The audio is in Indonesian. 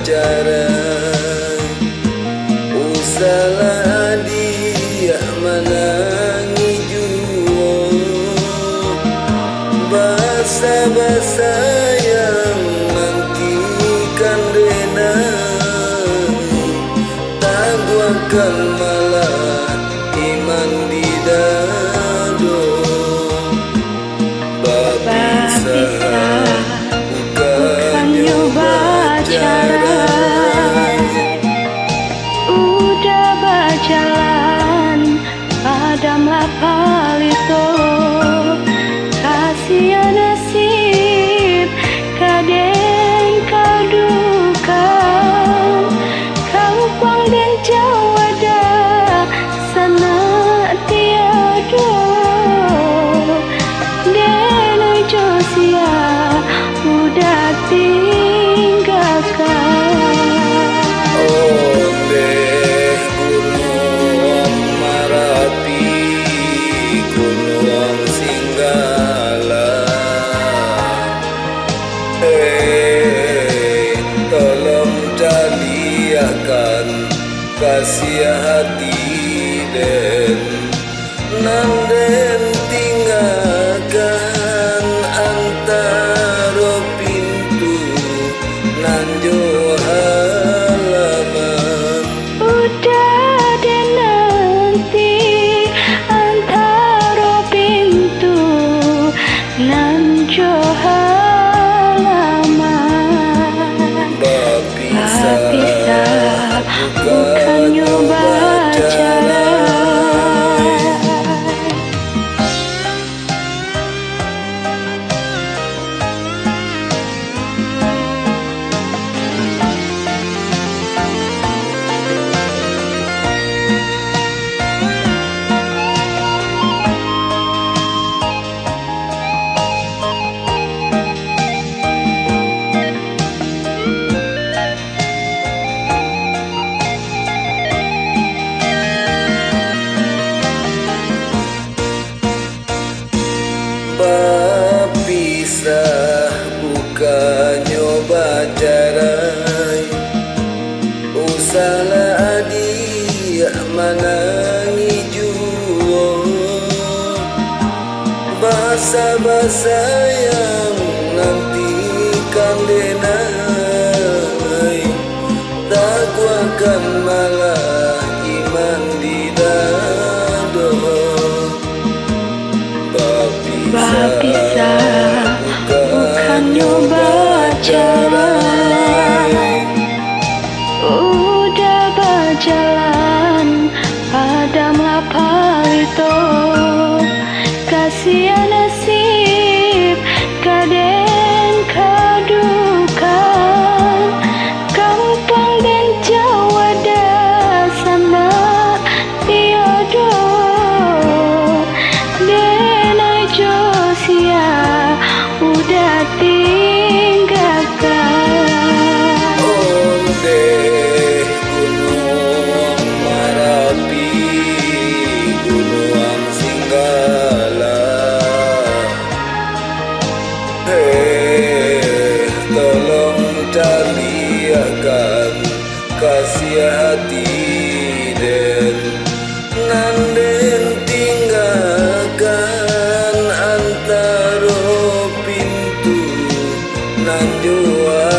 bacara usalah dia menangi juo basa-basa yang nantikan denai taguakan malah iman di dado babisa bukan nyoba cara udah berjalan padamlah palito kasihan nasib kaden kau duka kau kuang dan jawada sana tiada denoi josia udah tinggalkan kasih hati dan nanden tinggalkan antara pintu nanjo halaman udah deh nanti antara pintu nanjo halaman babisa bukan nyoba cara pisah bukan nyoba carai usalah dia menangi juo basa-basa yang nantikan denai taguakan malah iman di dado babisa bukan nyoba cara udah berjalan padamlah palito kasihan nasib kaden kadukan kau pang dan jawada sana tiada denai josia udah tinggalkan onde gunung Marapi gunung Singgala tolong cariakan kasih hati dan nanden tinggalkan antara pintu nan jua